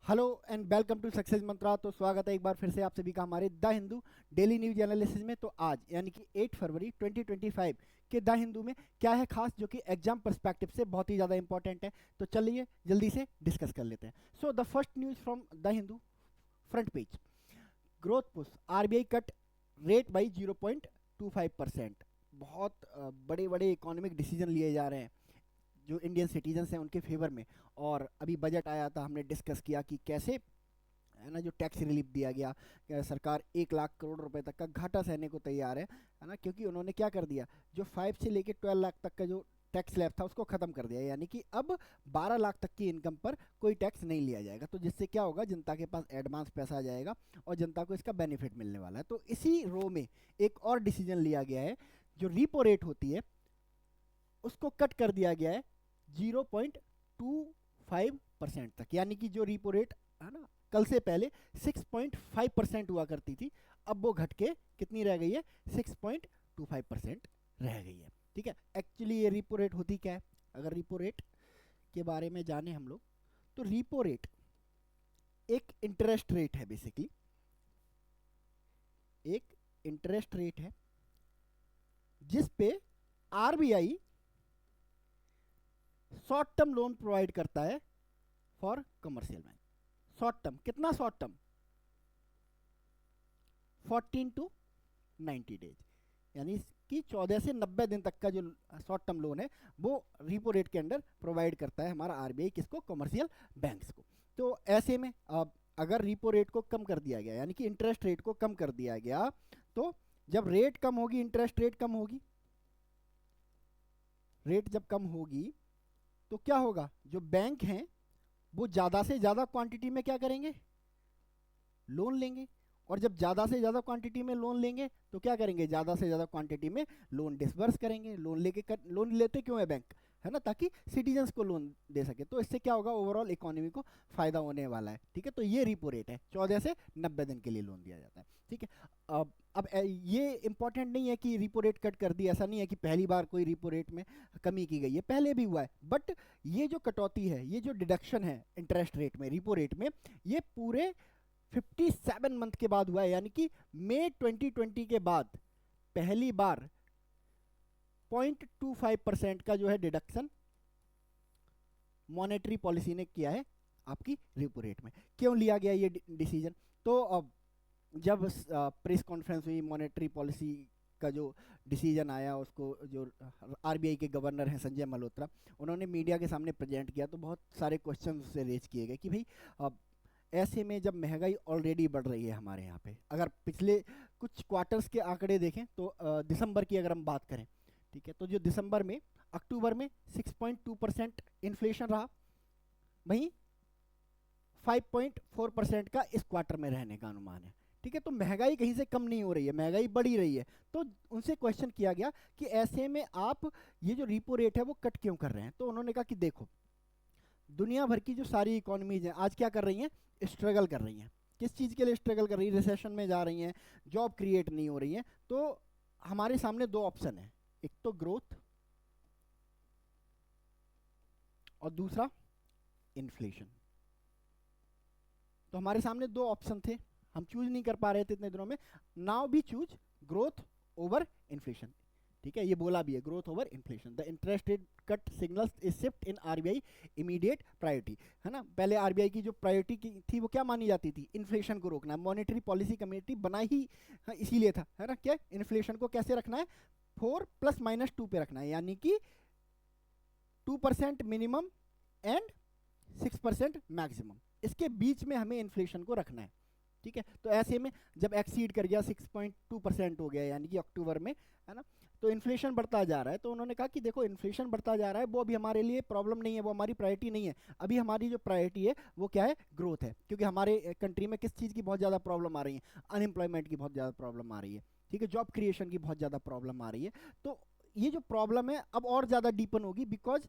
Hello and welcome to success Mantra. तो स्वागत है एक बार फिर से आप सभी का हमारे the Hindu daily news analysis में। तो आज यानी कि 8 फरवरी 2025 के द हिंदू में क्या है खास जो कि एग्जाम पर्सपेक्टिव से बहुत ही ज़्यादा इंपॉर्टेंट है। तो चलिए जल्दी से डिस्कस कर लेते हैं। So the first news from the Hindu front page, growth push, RBI cut rate by 0.25%। बहुत बड़े बड़े इकोनॉमिक डिसीजन लिए जा रहे हैं जो इंडियन सिटीजन्स हैं उनके फेवर में। और अभी बजट आया था, हमने डिस्कस किया कि कैसे है ना जो टैक्स रिलीफ दिया गया, सरकार 1 लाख करोड़ रुपए तक का घाटा सहने को तैयार है ना, क्योंकि उन्होंने क्या कर दिया, जो 5 से लेके 12 लाख तक का जो टैक्स स्लैब था उसको खत्म कर दिया। यानी कि अब 12 लाख तक की इनकम पर कोई टैक्स नहीं लिया जाएगा। तो जिससे क्या होगा, जनता के पास एडवांस पैसा आ जाएगा और जनता को इसका बेनिफिट मिलने वाला है। तो इसी रो में एक और डिसीजन लिया गया है, जो रीपो रेट होती है उसको कट कर दिया गया है 0.25% तक। यानी कि जो रीपो रेट है ना कल से पहले 6.5% हुआ करती थी, अब वो घट के कितनी रह गई है, 6.25% रह गई है। ठीक है, एक्चुअली ये रीपो रेट होती क्या है, अगर रीपो रेट के बारे में जाने हम लोग, तो रीपो रेट एक इंटरेस्ट रेट है, बेसिकली एक इंटरेस्ट रेट है जिस पे RBI short term loan provide करता है for commercial bank. Short term कितना, शॉर्ट टर्म 14 to 90 डेज, यानी कि 14 से 90 दिन तक का जो शॉर्ट टर्म लोन है वो रीपो रेट के अंडर प्रोवाइड करता है हमारा आरबीआई, किसको, कमर्शियल बैंक्स को। तो ऐसे में अब अगर रीपो रेट को कम कर दिया गया, यानी कि इंटरेस्ट रेट को कम कर दिया गया, तो जब रेट कम होगी, इंटरेस्ट रेट कम होगी, रेट जब कम होगी तो क्या होगा, जो बैंक हैं वो ज़्यादा से ज़्यादा क्वांटिटी में क्या करेंगे, लोन लेंगे। और जब ज़्यादा से ज़्यादा क्वांटिटी में लोन लेंगे तो क्या करेंगे, ज़्यादा से ज़्यादा क्वांटिटी में लोन डिसबर्स करेंगे। लोन लेते क्यों है बैंक, है ना, ताकि सिटीजन्स को लोन दे सके। तो इससे क्या होगा, ओवरऑल इकोनॉमी को फायदा होने वाला है। ठीक है, तो ये रीपो रेट है, 14 से 90 दिन के लिए लोन दिया जाता है। ठीक है, अब ये इंपॉर्टेंट नहीं है कि रीपो रेट कट कर दी, ऐसा नहीं है कि पहली बार कोई रीपो रेट में कमी की गई है, पहले भी हुआ है। बट ये जो कटौती है, ये जो डिडक्शन है इंटरेस्ट रेट में, रीपो रेट में, ये पूरे 57 मंथ के बाद हुआ है। यानी कि मई 2020 के बाद पहली बार 0.25% का जो है डिडक्शन मॉनेटरी पॉलिसी ने किया है आपकी रेपो रेट में। क्यों लिया गया ये डिसीजन, तो अब जब प्रेस कॉन्फ्रेंस हुई, मॉनेटरी पॉलिसी का जो डिसीजन आया, उसको जो आरबीआई के गवर्नर हैं संजय मल्होत्रा, उन्होंने मीडिया के सामने प्रेजेंट किया, तो बहुत सारे क्वेश्चन उससे रेज किए गए कि भाई ऐसे में जब महंगाई ऑलरेडी बढ़ रही है हमारे यहाँ पे, अगर पिछले कुछ क्वार्टर्स के आंकड़े देखें तो दिसंबर की अगर हम बात करें, ठीक है, तो जो दिसंबर में, अक्टूबर में 6.2% इन्फ्लेशन रहा, वहीं 5.4% का इस क्वार्टर में रहने का अनुमान है। ठीक है, तो महंगाई कहीं से कम नहीं हो रही है, महंगाई बढ़ ही रही है। तो उनसे क्वेश्चन किया गया कि ऐसे में आप ये जो रीपो रेट है वो कट क्यों कर रहे हैं। तो उन्होंने कहा कि देखो, दुनिया भर की जो सारी इकोनॉमीज हैं आज क्या कर रही हैं, स्ट्रगल कर रही हैं। किस चीज़ के लिए स्ट्रगल कर रही है, रिसेशन में जा रही हैं, जॉब क्रिएट नहीं हो रही हैं। तो हमारे सामने दो ऑप्शन है, एक तो ग्रोथ और दूसरा इन्फ्लेशन। तो हमारे सामने दो ऑप्शन थे, हम चूज नहीं कर पा रहे थे इतने दिनों में। नाउ भी चूज ग्रोथ ओवर इन्फ्लेशन। ठीक है, ये बोला भी है, growth over inflation, the interest rate cut signals A shift in RBI immediate priority. है ना, पहले आरबीआई की जो प्रायोरिटी की थी वो क्या मानी जाती थी, इन्फ्लेशन को रोकना। मॉनेटरी पॉलिसी कमेटी बना ही इसीलिए था, है ना, क्या इन्फ्लेशन को कैसे रखना है, 4 ± 2 पे रखना है, यानी कि 2% मिनिमम एंड 6% मैक्सिमम, इसके बीच में हमें इन्फ्लेशन को रखना है। ठीक है, तो ऐसे में जब एक्सीड कर गया, 6.2% हो गया, यानी कि अक्टूबर में, है ना, तो इन्फ्लेशन बढ़ता जा रहा है। तो उन्होंने कहा कि देखो, इन्फ्लेशन बढ़ता जा रहा है, वो अभी हमारे लिए प्रॉब्लम नहीं है, वो हमारी प्रायोरिटी नहीं है। अभी हमारी जो प्रायोरिटी है वो क्या है, ग्रोथ है। क्योंकि हमारे कंट्री में किस चीज़ की बहुत ज़्यादा प्रॉब्लम आ रही है, अनएम्प्लॉयमेंट की बहुत ज़्यादा प्रॉब्लम आ रही है। ठीक है, जॉब क्रिएशन की बहुत ज़्यादा प्रॉब्लम आ रही है। तो ये जो प्रॉब्लम है अब और ज़्यादा डीपन होगी, बिकॉज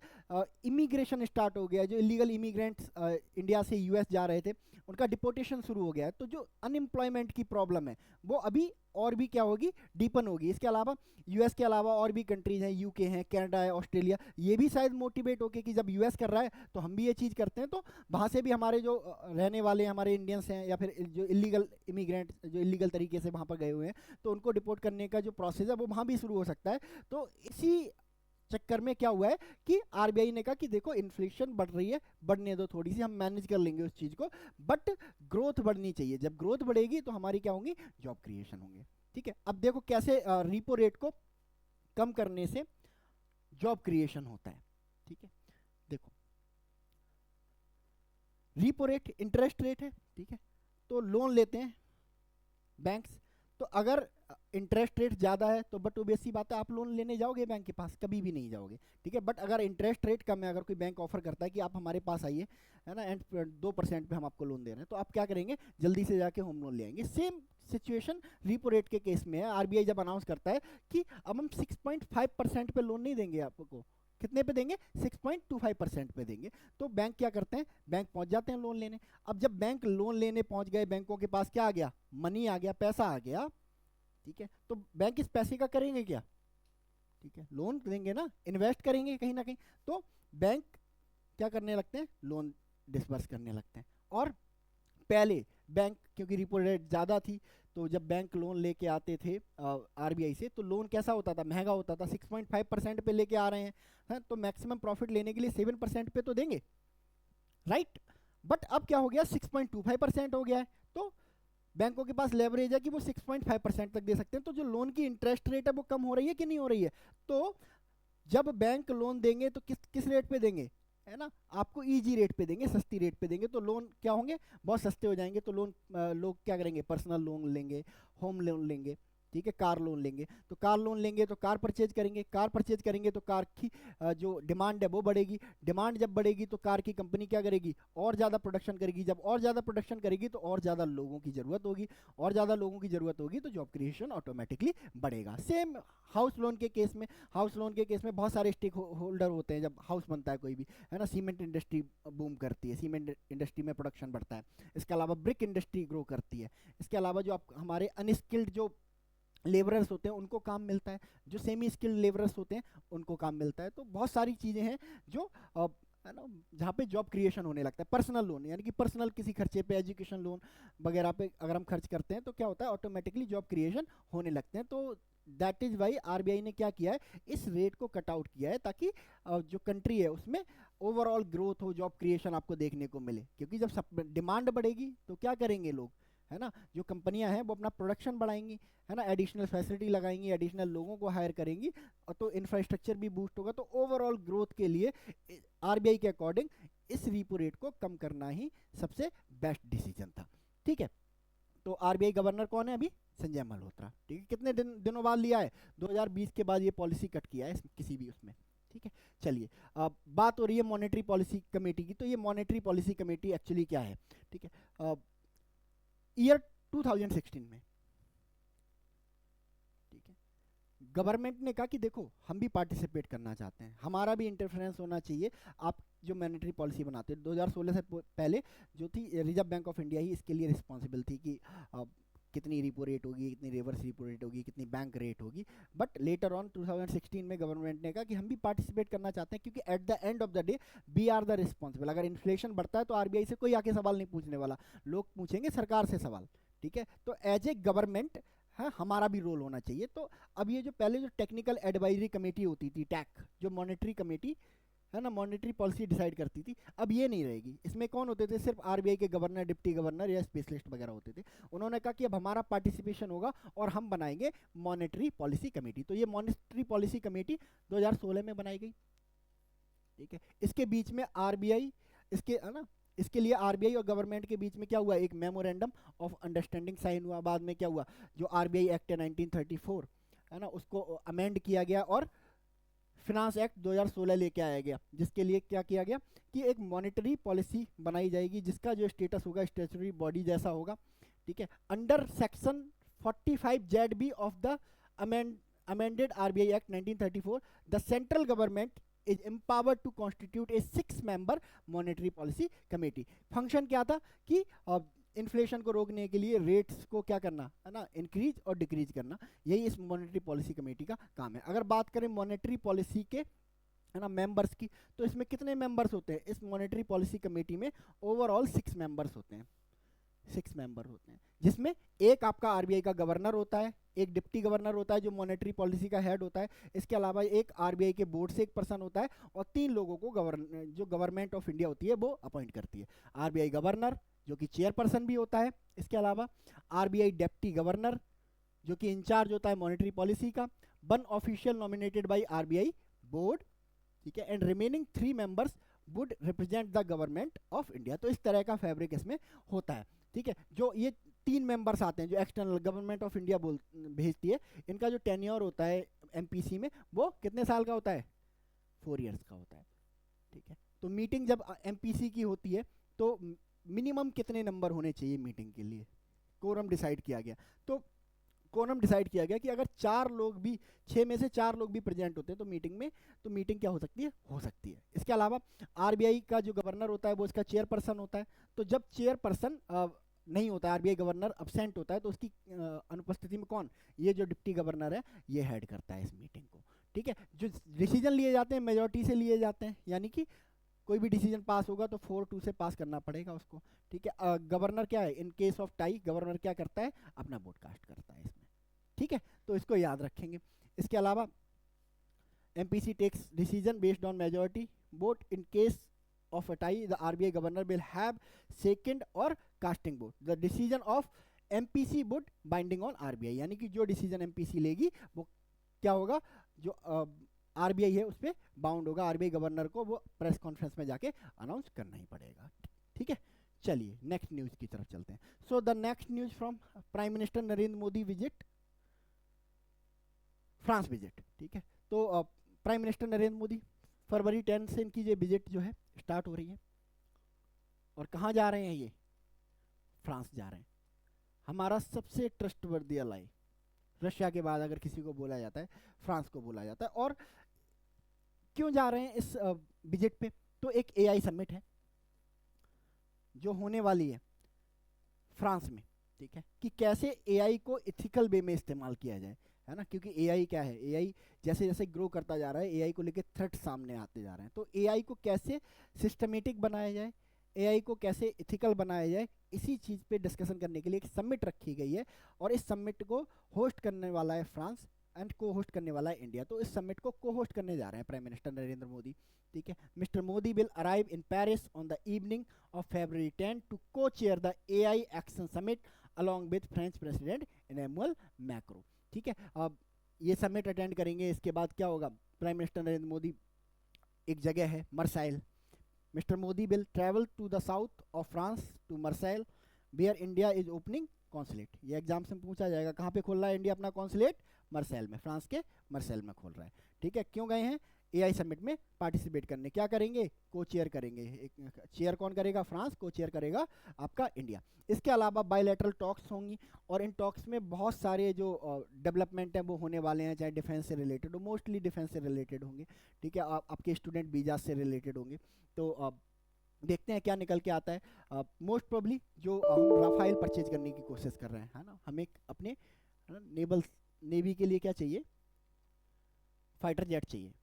इमिग्रेशन स्टार्ट हो गया है। जो इलीगल इमिग्रेंट्स इंडिया से यूएस जा रहे थे, उनका डिपोर्टेशन शुरू हो गया है। तो जो अनएम्प्लॉयमेंट की प्रॉब्लम है वो अभी और भी क्या होगी, डीपन होगी। इसके अलावा यूएस के अलावा और भी कंट्रीज हैं, यूके हैं, कनाडा है, ऑस्ट्रेलिया, ये भी शायद मोटिवेट होके कि जब यूएस कर रहा है तो हम भी ये चीज़ करते हैं, तो वहाँ से भी हमारे जो रहने वाले हमारे इंडियंस हैं या फिर जो इलीगल इमिग्रेंट जो इलीगल तरीके से वहाँ पर गए हुए हैं, तो उनको डिपोर्ट करने का जो प्रोसेस है वो वहाँ भी शुरू हो सकता है। तो इसी चक्कर में क्या हुआ है कि आरबीआई ने कहा कि देखो इन्फ्लेशन बढ़ रही है, बढ़ने दो थोड़ी सी, हम मैनेज कर लेंगे उस चीज़ को, बट ग्रोथ बढ़नी चाहिए। जब ग्रोथ बढ़ेगी तो हमारी क्या होंगी, जॉब क्रिएशन होंगे। ठीक है, अब देखो कैसे रिपो रेट को कम करने से जॉब क्रिएशन होता है। ठीक है, देखो रिपो रेट इंटरेस्ट रेट है, ठीक है, तो लोन लेते हैं बैंक्स, तो अगर इंटरेस्ट रेट ज़्यादा है तो बट ओबियसली बात है आप लोन लेने जाओगे बैंक के पास, कभी भी नहीं जाओगे। ठीक है, बट अगर इंटरेस्ट रेट कम है, अगर कोई बैंक ऑफर करता है कि आप हमारे पास आइए, है ना, एंड 2% पे हम आपको लोन दे रहे हैं, तो आप क्या करेंगे, जल्दी से जाके होम लोन ले आएंगे। सेम सिचुएशन रिपो रेट के केस में है। आरबीआई जब अनाउंस करता है कि अब हम 6.5% पे लोन नहीं देंगे आपको, कितने पे देंगे, 6.25% पे देंगे, तो बैंक क्या करते हैं, बैंक पहुंच जाते हैं लोन लेने। अब जब बैंक लोन लेने पहुंच गए, बैंकों के पास क्या आ गया, मनी आ गया, पैसा आ गया। ठीक है, तो बैंक इस पैसे का करेंगे क्या, ठीक है, लोन देंगे ना, इन्वेस्ट करेंगे कहीं ना कहीं, तो बैंक क्या करने लगते हैं, लोन डिसबर्स करने लगते हैं। और पहले बैंक क्योंकि रिपो रेट ज़्यादा थी, तो जब बैंक लोन लेके आते थे आरबीआई से, तो लोन कैसा होता था, महंगा होता था, 6.5% पे लेके आ रहे हैं, तो मैक्सिमम प्रॉफिट लेने के लिए 7% पे तो देंगे, राइट। बट अब क्या हो गया, 6.25% हो गया है, तो बैंकों के पास लेवरेज है कि वो 6.5% तक दे सकते हैं। तो जो लोन की इंटरेस्ट रेट है वो कम हो रही है कि नहीं हो रही है। तो जब बैंक लोन देंगे तो किस किस रेट पे देंगे, है ना, आपको इजी रेट पे देंगे, सस्ती रेट पे देंगे, तो लोन क्या होंगे, बहुत सस्ते हो जाएंगे। तो लोन लोग क्या करेंगे, पर्सनल लोन लेंगे, होम लोन लेंगे, ठीक है, कार लोन लेंगे, तो कार लोन लेंगे तो कार परचेज करेंगे, कार परचेज करेंगे तो कार की जो डिमांड है वो बढ़ेगी, डिमांड जब बढ़ेगी तो कार की कंपनी क्या करेगी, और ज़्यादा प्रोडक्शन करेगी, जब और ज़्यादा प्रोडक्शन करेगी तो और ज़्यादा लोगों की ज़रूरत होगी, और ज़्यादा लोगों की ज़रूरत होगी तो जॉब क्रिएशन ऑटोमेटिकली बढ़ेगा। सेम हाउस लोन के केस में, हाउस लोन के केस में बहुत सारे स्टेक होल्डर होते हैं। जब हाउस बनता है कोई भी, है ना, सीमेंट इंडस्ट्री बूम करती है, सीमेंट इंडस्ट्री में प्रोडक्शन बढ़ता है, इसके अलावा ब्रिक इंडस्ट्री ग्रो करती है, इसके अलावा जो आप हमारे अनस्किल्ड जो लेबरर्स होते हैं उनको काम मिलता है, जो सेमी स्किल्ड लेबरर्स होते हैं उनको काम मिलता है। तो बहुत सारी चीज़ें हैं जो है ना, जहाँ पे जॉब क्रिएशन होने लगता है। पर्सनल लोन यानी कि पर्सनल किसी खर्चे पे, एजुकेशन लोन वगैरह पे अगर हम खर्च करते हैं तो क्या होता है, ऑटोमेटिकली जॉब क्रिएशन होने लगते हैं। तो दैट इज़ वाई आरबीआई ने क्या किया है, इस रेट को कट आउट किया है, ताकि जो कंट्री है उसमें ओवरऑल ग्रोथ हो, जॉब क्रिएशन आपको देखने को मिले। क्योंकि जब सब डिमांड बढ़ेगी तो क्या करेंगे लोग, है ना, जो कंपनियां हैं वो अपना प्रोडक्शन बढ़ाएंगी, है ना, एडिशनल फैसिलिटी लगाएंगी, एडिशनल लोगों को हायर करेंगी, और तो इंफ्रास्ट्रक्चर भी बूस्ट होगा। तो ओवरऑल ग्रोथ के लिए आरबीआई के अकॉर्डिंग इस रिपो रेट को कम करना ही सबसे बेस्ट डिसीजन था। ठीक है, तो आरबीआई गवर्नर कौन है अभी, संजय मल्होत्रा। ठीक है, कितने दिनों बाद लिया है, 2020 के बाद ये पॉलिसी कट किया है किसी भी उसमें। ठीक है, चलिए अब बात हो रही है मॉनेटरी पॉलिसी कमेटी की। तो ये मॉनेटरी पॉलिसी कमेटी एक्चुअली क्या है, ठीक है, ईयर 2016 में, ठीक है, गवर्नमेंट ने कहा कि देखो हम भी पार्टिसिपेट करना चाहते हैं, हमारा भी इंटरफेरेंस होना चाहिए। आप जो मॉनेटरी पॉलिसी बनाते हैं, 2016 से पहले जो थी रिजर्व बैंक ऑफ इंडिया ही इसके लिए रिस्पॉन्सिबल थी कि कितनी रिपो रेट होगी, कितनी रिवर्स रिपो रेट होगी, कितनी बैंक रेट होगी। बट लेटर ऑन 2016 में गवर्नमेंट ने कहा कि हम भी पार्टिसिपेट करना चाहते हैं, क्योंकि at the end of the day we are the responsible. अगर इन्फ्लेशन बढ़ता है तो आरबीआई से कोई आके सवाल नहीं पूछने वाला, लोग पूछेंगे सरकार से सवाल। ठीक है, तो एज ए गवर्नमेंट हाँ हमारा भी रोल होना चाहिए। तो अब ये जो पहले जो टेक्निकल एडवाइजरी कमेटी होती थी, टैक, जो मॉनेटरी कमेटी है ना, मॉनेटरी पॉलिसी डिसाइड करती थी, अब ये नहीं रहेगी। इसमें कौन होते थे, सिर्फ आरबीआई के गवर्नर, डिप्टी गवर्नर या स्पेशलिस्ट वगैरह होते थे। उन्होंने कहा कि अब हमारा पार्टिसिपेशन होगा और हम बनाएंगे मॉनेटरी पॉलिसी कमेटी। तो ये मॉनेटरी पॉलिसी कमेटी 2016 में बनाई गई। ठीक है, इसके बीच में आरबीआई, इसके है ना, इसके लिए आरबीआई और गवर्नमेंट के बीच में क्या हुआ, एक मेमोरेंडम ऑफ अंडरस्टैंडिंग साइन हुआ। बाद में क्या हुआ, जो आरबीआई एक्ट है 1934, है ना, उसको अमेंड किया गया और फिनांस एक्ट 2016 लेके आया गया, जिसके लिए क्या किया गया कि एक मॉनेटरी पॉलिसी बनाई जाएगी, जिसका जो स्टेटस होगा स्टैट्यूटरी बॉडी जैसा होगा। ठीक है, under section 45ZB of the amended RBI act 1934 the central government is empowered to constitute a 6 member monetary policy committee. Function क्या था कि इन्फ्लेशन को रोकने के लिए रेट्स को क्या करना है ना, इंक्रीज और डिक्रीज करना, यही इस मॉनेटरी पॉलिसी कमेटी का काम है। अगर बात करें मॉनेटरी पॉलिसी के है ना मेंबर्स की, तो इसमें कितने मेंबर्स होते हैं इस मॉनेटरी पॉलिसी कमेटी में? ओवरऑल 6 मेंबर्स होते हैं, 6 मेंबर होते हैं, जिसमें एक आपका आरबीआई का गवर्नर होता है, एक डिप्टी गवर्नर होता है जो मॉनेटरी पॉलिसी का हेड होता है, इसके अलावा एक आरबीआई के बोर्ड से एक पर्सन होता है, और 3 लोगों को जो गवर्नमेंट ऑफ इंडिया होती है वो अपॉइंट करती है। आरबीआई गवर्नर जो कि चेयरपर्सन भी होता है, इसके अलावा आरबीआई डिप्टी गवर्नर जो कि इंचार्ज होता है मॉनेटरी पॉलिसी का, 1 official nominated by RBI board, ठीक है, and remaining 3 members would represent the government of India. तो इस तरह का फैब्रिक इसमें होता है, ठीक है। जो ये 3 मेंबर्स आते हैं जो एक्सटर्नल गवर्नमेंट ऑफ इंडिया भेजती है, इनका जो टेन्योर होता है एमपीसी में वो कितने साल का होता है? 4 इयर्स का होता है, ठीक है। तो मीटिंग जब एमपीसी की होती है तो मिनिमम कितने नंबर होने चाहिए मीटिंग के लिए? कोरम डिसाइड किया गया। तो कोरम डिसाइड किया गया कि अगर 4 लोग भी, 6 में से 4 लोग भी प्रेजेंट होते हैं तो मीटिंग में, तो मीटिंग क्या हो सकती है? हो सकती है। इसके अलावा आरबीआई का जो गवर्नर होता है वो इसका चेयरपर्सन होता है, तो जब चेयरपर्सन नहीं होता, आरबीआई गवर्नर अब्सेंट होता है, तो उसकी अनुपस्थिति में कौन? ये जो डिप्टी गवर्नर है ये हेड करता है इस मीटिंग को, ठीक है। जो डिसीजन लिए जाते हैं मेजोरिटी से लिए जाते हैं, यानी कि कोई भी डिसीजन पास होगा तो 4-2 से पास करना पड़ेगा उसको, ठीक है। गवर्नर क्या है, in case of tie governor क्या करता है? अपना वोट कास्ट करता है इसमें, ठीक है। तो इसको याद रखेंगे। इसके अलावा MPC takes decision based on majority vote. In case of a tie the RBI governor will have second or casting vote. The decision of MPC would binding on RBI, यानी कि जो डिसीजन MPC लेगी वो क्या होगा? जो RBI है उस पर बाउंड होगा, RBI गवर्नर को वो प्रेस कॉन्फ्रेंस में जाके अनाउंस करना ही पड़ेगा, ठीक है। चलिए नेक्स्ट न्यूज की तरफ चलते हैं। So the next news from prime minister Narendra Modi visit France visit, ठीक है। तो प्राइम मिनिस्टर नरेंद्र मोदी फरवरी 10 से इनकी ये विजिट जो है स्टार्ट हो रही है, और कहाँ जा रहे हैं ये? फ्रांस जा रहे हैं, हमारा सबसे ट्रस्टवर्दी अलाई। रशिया के बाद अगर किसी को बोला जाता है फ्रांस को बोला जाता है। और क्यों जा रहे हैं इस विजिट पे? तो एक एआई समिट है जो होने वाली है फ्रांस में, ठीक है, कि कैसे एआई को इथिकल वे में इस्तेमाल किया जाए, है ना। क्योंकि एआई क्या है, एआई जैसे जैसे ग्रो करता जा रहा है एआई को लेके थ्रेट सामने आते जा रहे हैं। तो एआई को कैसे सिस्टमेटिक बनाया जाए, एआई को कैसे इथिकल बनाया जाए, इसी चीज़ पे डिस्कशन करने के लिए एक समिट रखी गई है, और इस समिट को होस्ट करने वाला है फ्रांस एंड को होस्ट करने वाला है इंडिया। तो इस समिट को को होस्ट करने जा रहे हैं प्राइम मिनिस्टर नरेंद्र मोदी, ठीक है। Mister Modi will arrive in Paris on the evening of February 10 to को chair the AI action summit along with French president Emmanuel Macron, ठीक है। अब ये समिट अटेंड करेंगे। इसके बाद क्या होगा? प्राइम मिनिस्टर नरेंद्र मोदी, एक जगह है Marseille, mister Modi will travel to the south of France to Marseille where India is opening consulate. ये एग्जाम से पूछा जाएगा, कहाँ पे खोल रहा है इंडिया अपना कॉन्सुलेट? मर्साइल में, फ्रांस के मर्साइल में खोल रहा है, ठीक है। क्यों गए हैं? एआई समिट में पार्टिसिपेट करने। क्या करेंगे? को चेयर करेंगे। एक चेयर कौन करेगा? फ्रांस। को चेयर करेगा आपका इंडिया। इसके अलावा बायलैटरल टॉक्स होंगी, और इन टॉक्स में बहुत सारे जो डेवलपमेंट हैं वो होने वाले हैं, चाहे डिफेंस से रिलेटेड हो, मोस्टली डिफेंस से रिलेटेड होंगे, ठीक है। आपके स्टूडेंट वीजा से रिलेटेड होंगे। तो देखते हैं क्या निकल के आता है। मोस्ट प्रोबली जो हम राफेल परचेज करने की कोशिश कर रहे हैं, है ना, हमें अपने नेवी के लिए क्या चाहिए? फाइटर जेट चाहिए।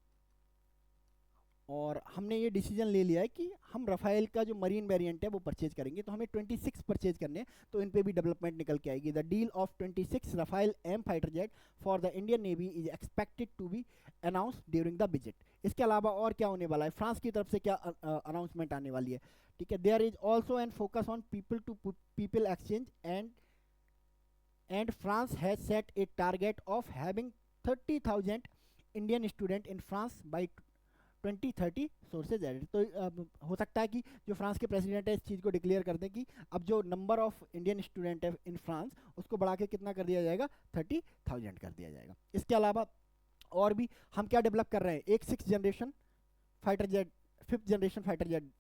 और हमने ये डिसीजन ले लिया है कि हम राफेल का जो मरीन वेरिएंट है वो परचेज करेंगे, तो हमें 26 परचेज करने हैं, तो इन पे भी डेवलपमेंट निकल के आएगी। The deal of 26 Rafale M fighter jet for the Indian navy is expected to be announce during the visit. इसके अलावा और क्या होने वाला है? फ्रांस की तरफ से क्या अनाउंसमेंट आने वाली है, ठीक है। There is also an focus on people to people exchange and France has set a target of having 30,000 Indian student in France by 2030 sources added. तो हो सकता है कि जो फ्रांस के प्रेसिडेंट है इस चीज़ को डिक्लेयर कर दें कि अब जो नंबर ऑफ इंडियन स्टूडेंट है इन फ्रांस उसको बढ़ा के कितना कर दिया जाएगा? 30,000 कर दिया जाएगा। इसके अलावा और भी हम क्या डेवलप कर रहे हैं? एक 6th generation fighter jet, 5th generation fighter jet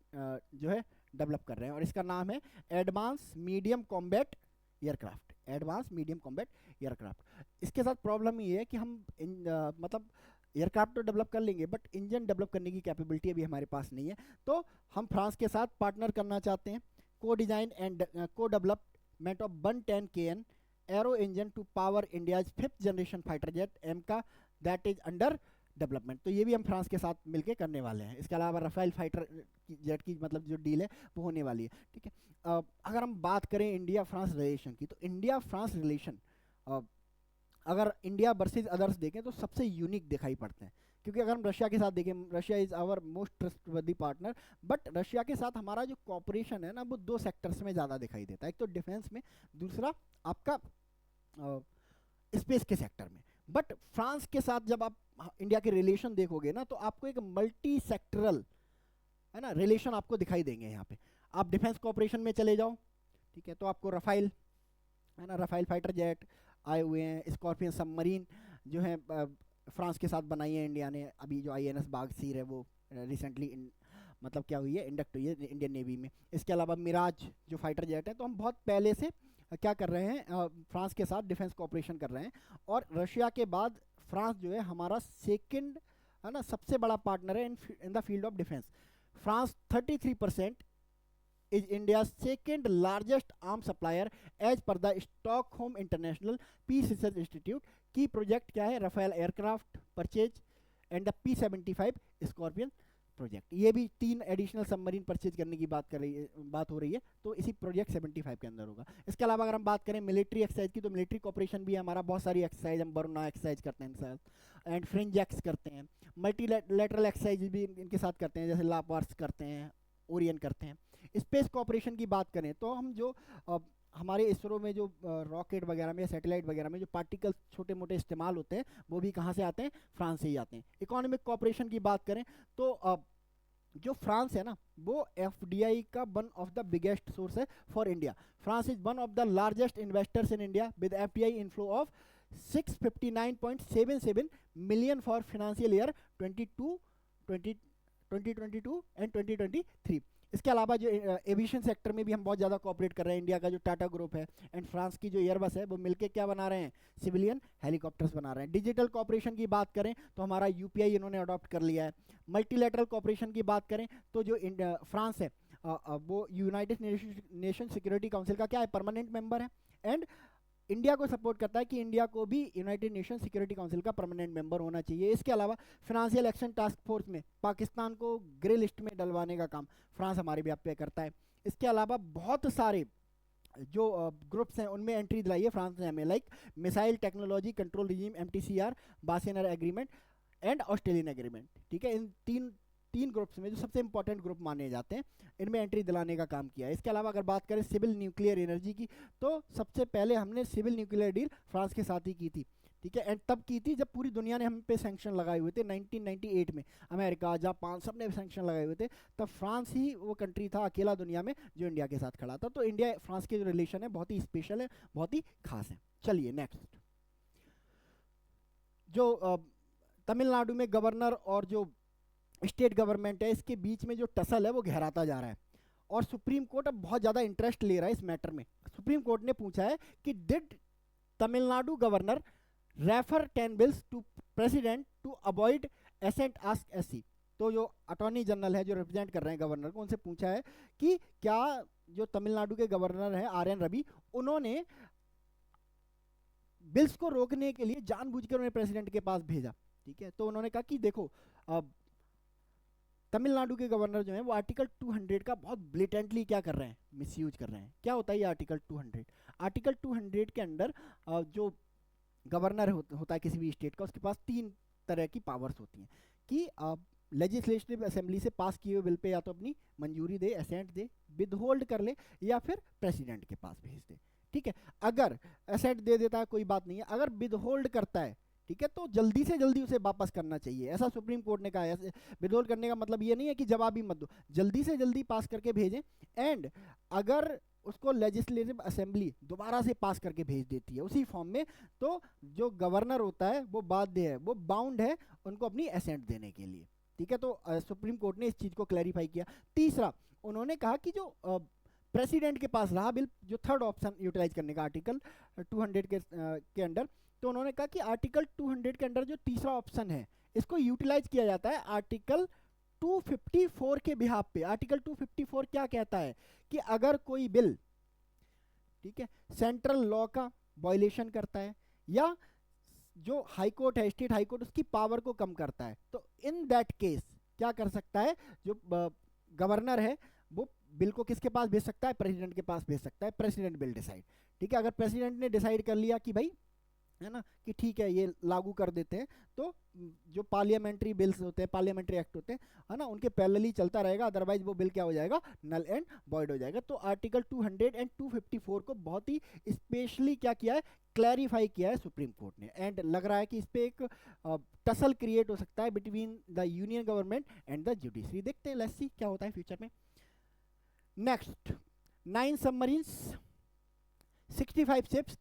जो है डेवलप कर रहे हैं, और इसका नाम है advance medium combat aircraft. Advance medium combat aircraft. इसके साथ प्रॉब्लम ये है कि हम मतलब एयरक्राफ्ट तो डेवलप कर लेंगे, बट इंजन डेवलप करने की कैपेबिलिटी अभी हमारे पास नहीं है। तो हम फ्रांस के साथ पार्टनर करना चाहते हैं, co design and co development of 110 KN aero engine to power India's 5th generation fighter jet AMCA that is under development. तो ये भी हम फ्रांस के साथ मिलके करने वाले हैं। इसके अलावा राफेल फाइटर जेट की मतलब जो डील है वो होने वाली है, ठीक है। अगर हम बात करें इंडिया फ्रांस रिलेशन की, तो इंडिया फ्रांस रिलेशन अगर इंडिया वर्सेस अदर्स देखें तो सबसे यूनिक दिखाई पड़ते हैं, क्योंकि अगर हम रशिया के साथ देखें, Russia is our most trustworthy partner, but Russia के साथ हमारा जो कॉपरेशन है ना वो 2 सेक्टर्स में ज़्यादा दिखाई देता है, एक तो डिफेंस में, दूसरा आपका स्पेस के सेक्टर में। बट फ्रांस के साथ जब आप इंडिया के रिलेशन देखोगे ना तो आपको एक मल्टी सेक्टरल है ना रिलेशन आपको दिखाई देंगे। यहाँ पे आप डिफेंस कॉपरेशन में चले जाओ, ठीक है, तो आपको राफेल है ना, राफेल फाइटर जेट आए हुए हैं, स्कॉर्पियन सबमरीन जो है फ्रांस के साथ बनाई है इंडिया ने। अभी जो INS बागसीर है वो रिसेंटली मतलब क्या हुई है, इंडक्ट हुई है इंडियन नेवी में। इसके अलावा मिराज जो फाइटर जेट है, तो हम बहुत पहले से क्या कर रहे हैं, फ्रांस के साथ डिफेंस कॉपरेशन कर रहे हैं। और रशिया के बाद फ्रांस जो है हमारा सेकंड है ना सबसे बड़ा पार्टनर है in the field of defence. France 33% is India's second largest arms supplier as per the Stockholm International Peace Research Institute। की प्रोजेक्ट क्या है, Rafale aircraft purchase and the P-75 Scorpene project. ये भी 3 एडिशनल सबमरीन परचेज करने की बात हो रही है, तो इसी प्रोजेक्ट 75 के अंदर होगा। इसके अलावा अगर हम बात करें मिलिट्री एक्सरसाइज की, तो मिलिट्री कॉपरेशन भी है हमारा, बहुत सारी एक्सरसाइज हम बरुना एक्सरसाइज करते हैं इनके साथ, एंड फ्रिंज एक्स करते हैं, मल्टीलैटरल एक्सरसाइज भी इनके साथ करते हैं, जैसे लापार्स करते हैं, ओरियन करते हैं। स्पेस कॉपरेशन की बात करें तो हम जो हमारे इसरो में जो रॉकेट वगैरह में, सैटेलाइट वगैरह में जो पार्टिकल्स छोटे मोटे इस्तेमाल होते हैं वो भी कहाँ से आते हैं, फ्रांस से ही आते हैं। इकोनॉमिक कॉपरेशन की बात करें तो जो फ्रांस है ना वो FDI का one of the biggest source है for India. France is one of the largest investors in India with FDI inflow of 659.77 million for financial year 2022 and 2023। इसके अलावा जो एविएशन सेक्टर में भी हम बहुत ज़्यादा कोऑपरेट कर रहे हैं। इंडिया का जो टाटा ग्रुप है एंड फ्रांस की जो एयरबस है वो मिलके क्या बना रहे हैं, सिविलियन हेलीकॉप्टर्स बना रहे हैं। डिजिटल कॉपरेशन की बात करें तो हमारा UPI इन्होंने अडॉप्ट कर लिया है। मल्टीलैटरल कॉपरेशन की बात करें तो जो फ्रांस है वो यूनाइटेड नेशन सिक्योरिटी काउंसिल का क्या है, परमानेंट मेंबर है, एंड इंडिया को सपोर्ट करता है कि इंडिया को भी यूनाइटेड नेशन सिक्योरिटी काउंसिल का परमानेंट मेंबर होना चाहिए। इसके अलावा फाइनेंशियल एक्शन टास्क फोर्स में पाकिस्तान को ग्रे लिस्ट में डलवाने का काम फ्रांस हमारे भी पे करता है। इसके अलावा बहुत सारे जो ग्रुप्स हैं उनमें एंट्री दिलाई है फ्रांस ने हमें, like missile technology control regime MTCR, Wassenaar agreement and Australian agreement, ठीक है। इन तीन ग्रुप्स में जो सबसे इंपॉर्टेंट ग्रुप माने जाते हैं इनमें एंट्री दिलाने का काम किया है। इसके अलावा अगर बात करें सिविल न्यूक्लियर एनर्जी की, तो सबसे पहले हमने सिविल न्यूक्लियर डील फ्रांस के साथ ही की थी, ठीक है। एंड तब की थी जब पूरी दुनिया ने हम पे सैंक्शन लगाए हुए थे 1998 में। अमेरिका, जापान सब ने सैंक्शन लगाए हुए थे, तब फ्रांस ही वो कंट्री था अकेला दुनिया में जो इंडिया के साथ खड़ा था। तो इंडिया फ्रांस के जो रिलेशन है बहुत ही स्पेशल है, बहुत ही खास है। चलिए नेक्स्ट, जो तमिलनाडु में गवर्नर और जो स्टेट गवर्नमेंट है इसके बीच में जो टसल है वो गहराता जा रहा है, और सुप्रीम कोर्ट अब बहुत ज़्यादा इंटरेस्ट ले रहा है इस मैटर में। सुप्रीम कोर्ट ने पूछा है कि did Tamil Nadu governor refer 10 bills to president to avoid assent ask SC। तो जो अटॉर्नी जनरल है जो रिप्रेजेंट कर रहे हैं गवर्नर को, उनसे पूछा है कि क्या जो तमिलनाडु के गवर्नर हैं RN रवि, उन्होंने बिल्स को रोकने के लिए जानबूझकर उन्हें प्रेसिडेंट के पास भेजा, ठीक है। तो उन्होंने कहा कि देखो तमिलनाडु के गवर्नर जो हैं वो आर्टिकल 200 का बहुत ब्लेटेंटली क्या कर रहे हैं, मिसयूज कर रहे हैं। क्या होता है ये आर्टिकल 200? आर्टिकल 200 के अंदर जो गवर्नर होता है किसी भी स्टेट का, उसके पास 3 तरह की पावर्स होती हैं कि लेजिस्लेटिव असेंबली से पास किए हुए बिल पे या तो अपनी मंजूरी दे, असेंट दे, विदहोल्ड कर ले, या फिर प्रेसिडेंट के पास भेज दे, ठीक है। अगर असेंट दे देता है कोई बात नहीं है, अगर विदहोल्ड करता है, ठीक है, तो जल्दी से जल्दी उसे वापस करना चाहिए, ऐसा सुप्रीम कोर्ट ने कहा है। विदहोल्ड करने का मतलब ये नहीं है कि जवाब ही मत दो, जल्दी से जल्दी पास करके भेजें। एंड अगर उसको लेजिस्लेटिव असेंबली दोबारा से पास करके भेज देती है उसी फॉर्म में, तो जो गवर्नर होता है वो बाध्य है, वो बाउंड है उनको अपनी असेंट देने के लिए, ठीक है। तो सुप्रीम कोर्ट ने इस चीज़ को क्लैरिफाई किया। तीसरा, उन्होंने कहा कि जो प्रेसिडेंट के पास रहा बिल, जो थर्ड ऑप्शन यूटिलाइज करने का आर्टिकल 200 के अंडर, तो उन्होंने कहा कि आर्टिकल 200 के अंडर जो तीसरा ऑप्शन है इसको यूटिलाइज किया जाता है आर्टिकल 254 के बिहाफ पे आर्टिकल 254 क्या कहता है कि अगर कोई बिल, ठीक है, सेंट्रल लॉ का वायलेशन करता है या जो हाई कोर्ट है, स्टेट हाई कोर्ट, उसकी पावर को कम करता है, तो इन दैट केस क्या कर सकता है, जो गवर्नर है वो बिल को किसके पास भेज सकता है, प्रेसिडेंट के पास भेज सकता है, प्रेसिडेंट बिल डिसाइड। ठीक है, अगर प्रेसिडेंट ने डिसाइड कर लिया कि भाई, है ना, कि ठीक है ये लागू कर देते हैं, तो जो पार्लियामेंट्री बिल्स होते हैं, पार्लियामेंट्री एक्ट होते हैं, है ना, उनके पैरेलली चलता रहेगा, अदरवाइज वो बिल क्या हो जाएगा, नल एंड वॉइड हो जाएगा। तो आर्टिकल 200 एंड 254 को बहुत ही स्पेशली क्या किया है, क्लैरिफाई किया है सुप्रीम कोर्ट ने। एंड लग रहा है कि इस पे एक टसल क्रिएट हो सकता है between the union government and the judiciary. देखते हैं, लेट्स सी क्या होता है फ्यूचर में। Next, 9 submarines, 65 ships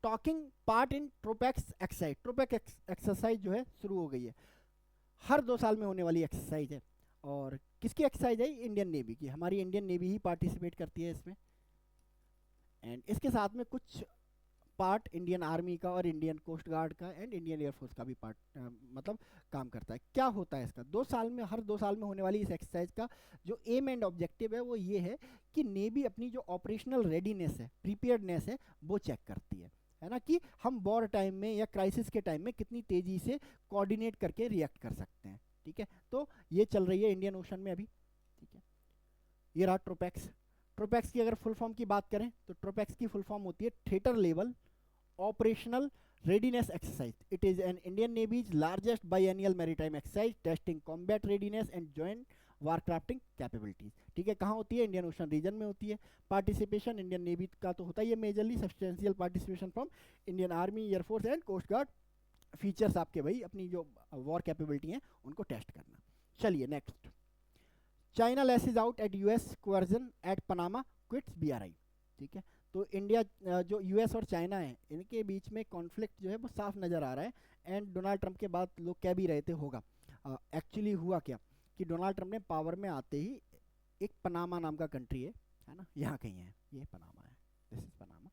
taking part in TROPEX exercise. TROPEX exercise जो है शुरू हो गई है, हर 2 साल में होने वाली एक्सरसाइज है। और किसकी एक्सरसाइज है, इंडियन नेवी की। हमारी इंडियन नेवी ही पार्टिसिपेट करती है इसमें। एंड इसके साथ में कुछ पार्ट इंडियन आर्मी का और इंडियन कोस्ट गार्ड का एंड इंडियन एयरफोर्स का भी पार्ट मतलब काम करता है। क्या होता है इसका, 2 साल में, हर 2 साल में होने वाली इस एक्सरसाइज का जो एम एंड ऑब्जेक्टिव है वो ये है कि नेवी अपनी जो ऑपरेशनल रेडीनेस है, प्रिपेयर्डनेस है, वो चेक करती है ना, कि हम वॉर टाइम में या क्राइसिस के टाइम में कितनी तेजी से कोऑर्डिनेट करके रिएक्ट कर सकते हैं। ठीक है, तो ये चल रही है इंडियन ओशन में अभी। ठीक है, ये रहा ट्रोपैक्स। ट्रोपैक्स की अगर फुल फॉर्म की बात करें तो ट्रोपैक्स की फुल फॉर्म होती है theatre level operational readiness exercise. It is an Indian Navy's largest biennial maritime exercise testing combat readiness and joint warcrafting capabilities. ठीक है, कहाँ होती है, इंडियन ओशन रीजन में होती है। पार्टिसिपेशन इंडियन नेवी का तो होता ही है majorly, substantial participation from Indian army, air force and coast guard. Features आपके भाई अपनी जो वॉर कैपेबिलिटी हैं उनको टेस्ट करना। चलिए next, China lashes out at US coercion at Panama quits BRI. ठीक है, तो इंडिया जो यूएस और चाइना है इनके बीच में कॉन्फ्लिक्ट जो है वो साफ नज़र आ रहा है। एंड डोनाल्ड ट्रंप के बाद लोग कह भी रहे थे होगा। एक्चुअली हुआ क्या कि डोनाल्ड ट्रंप ने पावर में आते ही एक पनामा नाम का कंट्री है ना, यहाँ कहीं है, ये पनामा है, दिस इज पनामा।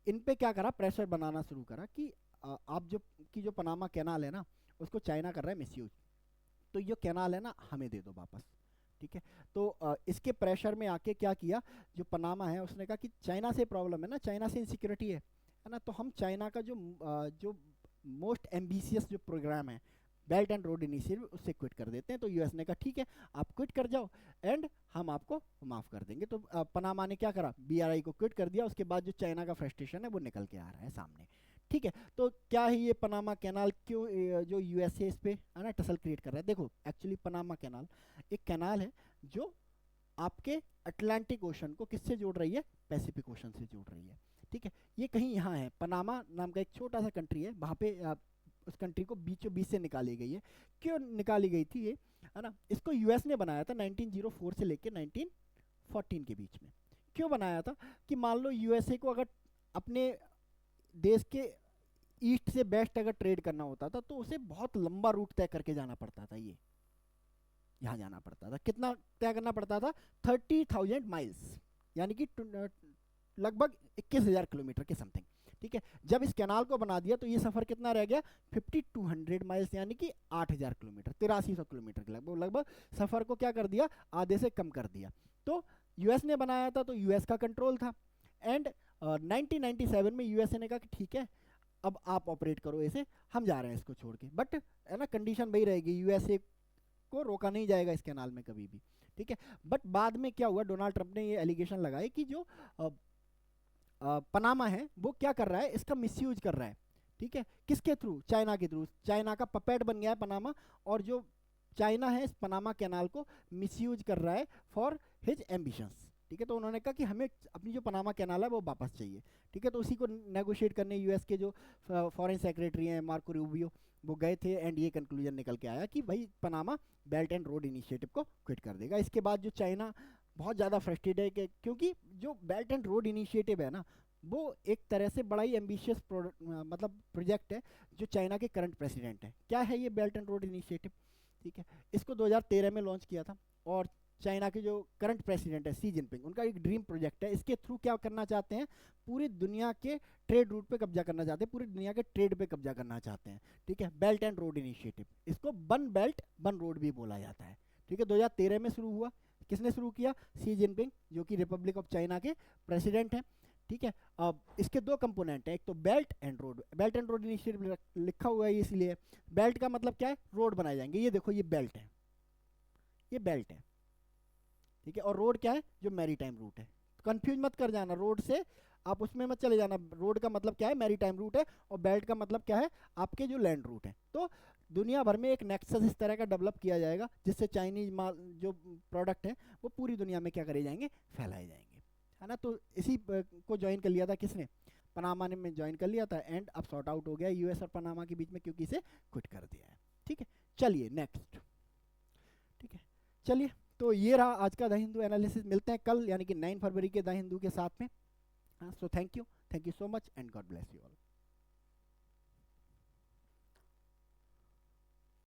इन पे क्या करा, प्रेशर बनाना शुरू करा कि आप जो पनामा कैनाल है ना उसको चाइना कर रहा है मिसयूज, तो ये कैनाल है ना हमें दे दो वापस। ठीक है, तो इसके प्रेशर में आके क्या किया, जो पनामा है उसने कहा कि चाइना से प्रॉब्लम है ना, चाइना से इनसिक्योरिटी है ना, तो हम चाइना का जो मोस्ट एम्बिशियस जो प्रोग्राम है बेल्ट एंड रोड इनिशिएटिव उससे क्विट कर देते हैं। तो यूएस ने कहा ठीक है आप क्विट कर जाओ एंड हम आपको माफ़ कर देंगे। तो पनामा ने क्या करा, बीआरआई को क्विट कर दिया। उसके बाद जो चाइना का फ्रस्ट्रेशन है वो निकल के आ रहा है सामने। ठीक है, तो क्या है ये पनामा कैनाल, क्यों जो यूएसए इस पे है ना टसल क्रिएट कर रहा है। देखो एक्चुअली पनामा कैनाल एक कैनाल है जो आपके अटलांटिक ओशन को किससे जोड़ रही है, पैसिफिक ओशन से जोड़ रही है। ठीक है, ये कहीं यहाँ है, पनामा नाम का एक छोटा सा कंट्री है, वहाँ पे उस कंट्री को बीचों बीच से निकाली गई है। क्यों निकाली गई थी ये, है ना, इसको यूएस ने बनाया था 1904 से लेकर 1914 के बीच में। क्यों बनाया था कि मान लो यूएसए को अगर अपने देश के ईस्ट से वेस्ट अगर ट्रेड करना होता था तो उसे बहुत लंबा रूट तय करके जाना पड़ता था। ये यहाँ जाना पड़ता था, कितना तय करना पड़ता था, 30,000 माइल्स, यानी कि लगभग 21,000 किलोमीटर के समथिंग। ठीक है, जब इस कैनाल को बना दिया तो ये सफ़र कितना रह गया, 5200 माइल्स, यानी कि 8,000 किलोमीटर, 8300 किलोमीटर के लगभग सफ़र को क्या कर दिया, आधे से कम कर दिया। तो यूएस ने बनाया था तो यूएस का कंट्रोल था। एंड 1997 में यूएसए ने कहा कि ठीक है अब आप ऑपरेट करो ऐसे, हम जा रहे हैं इसको छोड़ के। बट है ना कंडीशन वही रहेगी, यूएसए को रोका नहीं जाएगा इस कैनाल में कभी भी। ठीक है, बट बाद में क्या हुआ, डोनाल्ड ट्रंप ने ये एलिगेशन लगाए कि जो पनामा है वो क्या कर रहा है, इसका मिसयूज कर रहा है। ठीक है, किसके थ्रू, चाइना के थ्रू, चाइना का पपेट बन गया है पनामा, और जो चाइना है इस पनामा कैनाल को मिसयूज कर रहा है फॉर हिज एम्बिशंस। ठीक है, तो उन्होंने कहा कि हमें अपनी जो पनामा कैनाल है वो वापस चाहिए। ठीक है, तो उसी को नेगोशिएट करने यूएस के जो फॉरेन सेक्रेटरी हैं मार्को रूबियो वो गए थे। एंड ये कंक्लूजन निकल के आया कि भाई Panama belt and road initiative को क्विट कर देगा। इसके बाद जो चाइना बहुत ज़्यादा फ्रस्ट्रेटेड है कि क्योंकि जो बेल्ट एंड रोड इनिशिएटिव है ना वो एक तरह से बड़ा ही एम्बिशियस मतलब प्रोजेक्ट है जो चाइना के करंट प्रेसिडेंट है। क्या है ये बेल्ट एंड रोड इनिशिएटिव, ठीक है, इसको 2013 में लॉन्च किया था। और चाइना के जो करंट प्रेसिडेंट है सी जिनपिंग, उनका एक ड्रीम प्रोजेक्ट है। इसके थ्रू क्या करना चाहते हैं, पूरी दुनिया के ट्रेड रूट पे कब्जा करना चाहते हैं, पूरी दुनिया के ट्रेड पे कब्जा करना चाहते हैं। ठीक है, बेल्ट एंड रोड इनिशिएटिव, इसको वन बेल्ट वन रोड भी बोला जाता है। ठीक है, 2013 में शुरू हुआ। किसने शुरू किया? शी जिनपिंग, जो कि रिपब्लिक ऑफ चाइना के प्रेसिडेंट हैं। ठीक है, अब इसके दो कंपोनेंट हैं, एक तो belt and road. Belt and road initiative लिखा हुआ है इसलिए। बेल्ट का मतलब क्या है? रोड बनाए जाएंगे। ये देखो, ये बेल्ट है, ये बेल्ट है। ठीक है, और रोड क्या है? जो मैरीटाइम रूट है। कंफ्यूज मत कर जाना, रोड से आप उसमें मत चले जाना। रोड का मतलब क्या है? मैरीटाइम रूट है। और बेल्ट का मतलब क्या है? आपके जो लैंड रूट है। तो दुनिया भर में एक नेक्सस इस तरह का डेवलप किया जाएगा, जिससे चाइनीज माल जो प्रोडक्ट है वो पूरी दुनिया में क्या करे जाएंगे? फैलाए जाएंगे, है ना। तो इसी को ज्वाइन कर लिया था किसने? पनामा ने में ज्वाइन कर लिया था। एंड अब सॉर्ट आउट हो गया यूएस और पनामा के बीच में, क्योंकि इसे क्विट कर दिया है। ठीक है, चलिए नेक्स्ट। ठीक है, चलिए, तो ये रहा आज का द हिंदू एनालिसिस। मिलते हैं कल, यानी कि 9 फरवरी के द हिंदू के साथ में। So thank you so much and God bless you all.